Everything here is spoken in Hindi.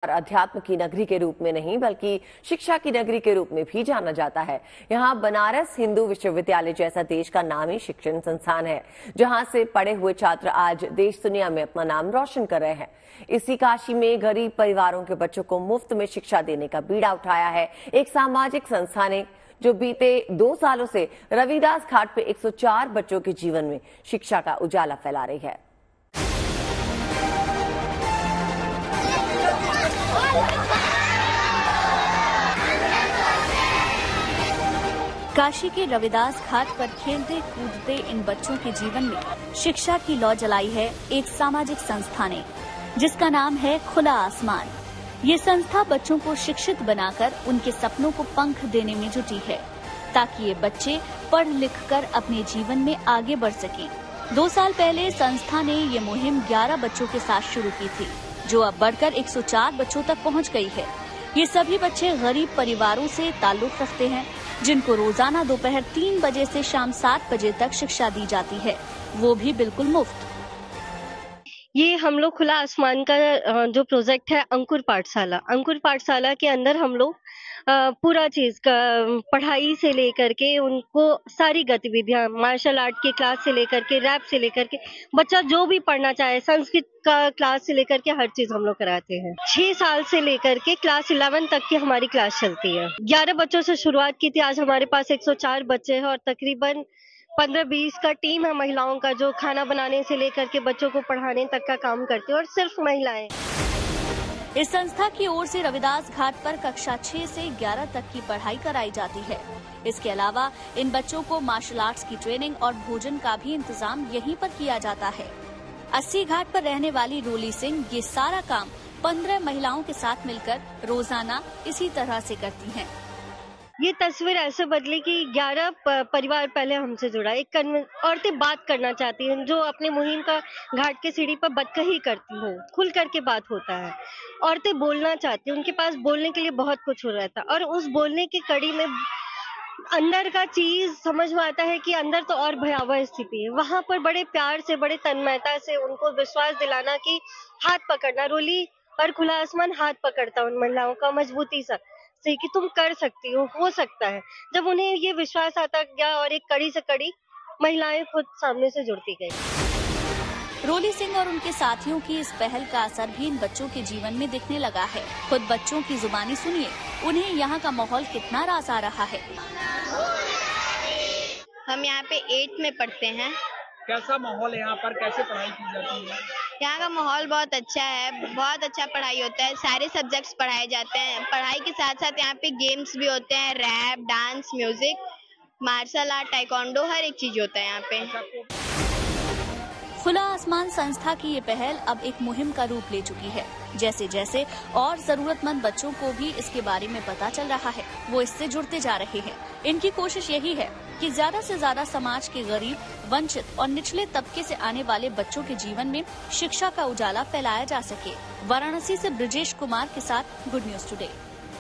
अध्यात्म की नगरी के रूप में नहीं बल्कि शिक्षा की नगरी के रूप में भी जाना जाता है। यहाँ बनारस हिंदू विश्वविद्यालय जैसा देश का नामी शिक्षण संस्थान है, जहाँ से पढ़े हुए छात्र आज देश दुनिया में अपना नाम रोशन कर रहे हैं। इसी काशी में गरीब परिवारों के बच्चों को मुफ्त में शिक्षा देने का बीड़ा उठाया है एक सामाजिक संस्था ने, जो बीते 2 सालों से रविदास घाट पे 104 बच्चों के जीवन में शिक्षा का उजाला फैला रही है। काशी के रविदास घाट पर खेलते कूदते इन बच्चों के जीवन में शिक्षा की लौ जलाई है एक सामाजिक संस्था ने, जिसका नाम है खुला आसमान। ये संस्था बच्चों को शिक्षित बनाकर उनके सपनों को पंख देने में जुटी है, ताकि ये बच्चे पढ़ लिख कर अपने जीवन में आगे बढ़ सकें। 2 साल पहले संस्था ने ये मुहिम 11 बच्चों के साथ शुरू की थी, जो अब बढ़कर 104 बच्चों तक पहुंच गई है। ये सभी बच्चे गरीब परिवारों से ताल्लुक रखते हैं, जिनको रोजाना दोपहर 3 बजे से शाम 7 बजे तक शिक्षा दी जाती है, वो भी बिल्कुल मुफ्त। ये हम लोग खुला आसमान का जो प्रोजेक्ट है अंकुर पाठशाला के अंदर हम लोग पूरा चीज का पढ़ाई से लेकर के उनको सारी गतिविधियां, मार्शल आर्ट की क्लास से लेकर के रैप से लेकर के बच्चा जो भी पढ़ना चाहे, संस्कृत का क्लास से लेकर के हर चीज हम लोग कराते हैं। 6 साल से लेकर के क्लास 11 तक की हमारी क्लास चलती है। 11 बच्चों से शुरुआत की थी, आज हमारे पास 104 बच्चे हैं और तकरीबन 15-20 का टीम है महिलाओं का, जो खाना बनाने से लेकर के बच्चों को पढ़ाने तक का काम करते हैं, और सिर्फ महिलाएं। इस संस्था की ओर से रविदास घाट पर कक्षा 6 से 11 तक की पढ़ाई कराई जाती है। इसके अलावा इन बच्चों को मार्शल आर्ट्स की ट्रेनिंग और भोजन का भी इंतजाम यहीं पर किया जाता है। 80 घाट पर रहने वाली रोली सिंह ये सारा काम 15 महिलाओं के साथ मिलकर रोजाना इसी तरह से करती हैं। ये तस्वीर ऐसे बदली कि 11 परिवार पहले हमसे जुड़ा। एक औरतें बात करना चाहती हैं, जो अपने मुहिम का घाट के सीढ़ी पर बदकही करती हैं, खुल करके बात होता है। औरतें बोलना चाहती हैं, उनके पास बोलने के लिए बहुत कुछ हो रहता है, और उस बोलने की कड़ी में अंदर का चीज समझ में आता है कि अंदर तो और भयावह स्थिति है। वहां पर बड़े प्यार से, बड़े तन्मयता से उनको विश्वास दिलाना कि हाथ पकड़ना, रोली और खुला आसमान हाथ पकड़ता उन महिलाओं का मजबूती से कि तुम कर सकती हो सकता है। जब उन्हें ये विश्वास आता गया और एक कड़ी से कड़ी महिलाएं खुद सामने से जुड़ती गई। रोली सिंह और उनके साथियों की इस पहल का असर भी इन बच्चों के जीवन में दिखने लगा है। खुद बच्चों की जुबानी सुनिए, उन्हें यहाँ का माहौल कितना रास आ रहा है। हम यहाँ पे 8th में पढ़ते हैं। कैसा माहौल है यहाँ पर, कैसे पढ़ाई की जाती है? यहाँ का माहौल बहुत अच्छा है, बहुत अच्छा पढ़ाई होता है, सारे सब्जेक्ट्स पढ़ाए जाते हैं। पढ़ाई के साथ साथ यहाँ पे गेम्स भी होते हैं, rap, dance, music, martial art, taekwondo, हर एक चीज होता है यहाँ पे। खुला आसमान संस्था की ये पहल अब एक मुहिम का रूप ले चुकी है। जैसे जैसे और जरूरतमंद बच्चों को भी इसके बारे में पता चल रहा है, वो इससे जुड़ते जा रहे हैं। इनकी कोशिश यही है कि ज्यादा से ज्यादा समाज के गरीब, वंचित और निचले तबके से आने वाले बच्चों के जीवन में शिक्षा का उजाला फैलाया जा सके। वाराणसी से ब्रिजेश कुमार के साथ गुड न्यूज टुडे।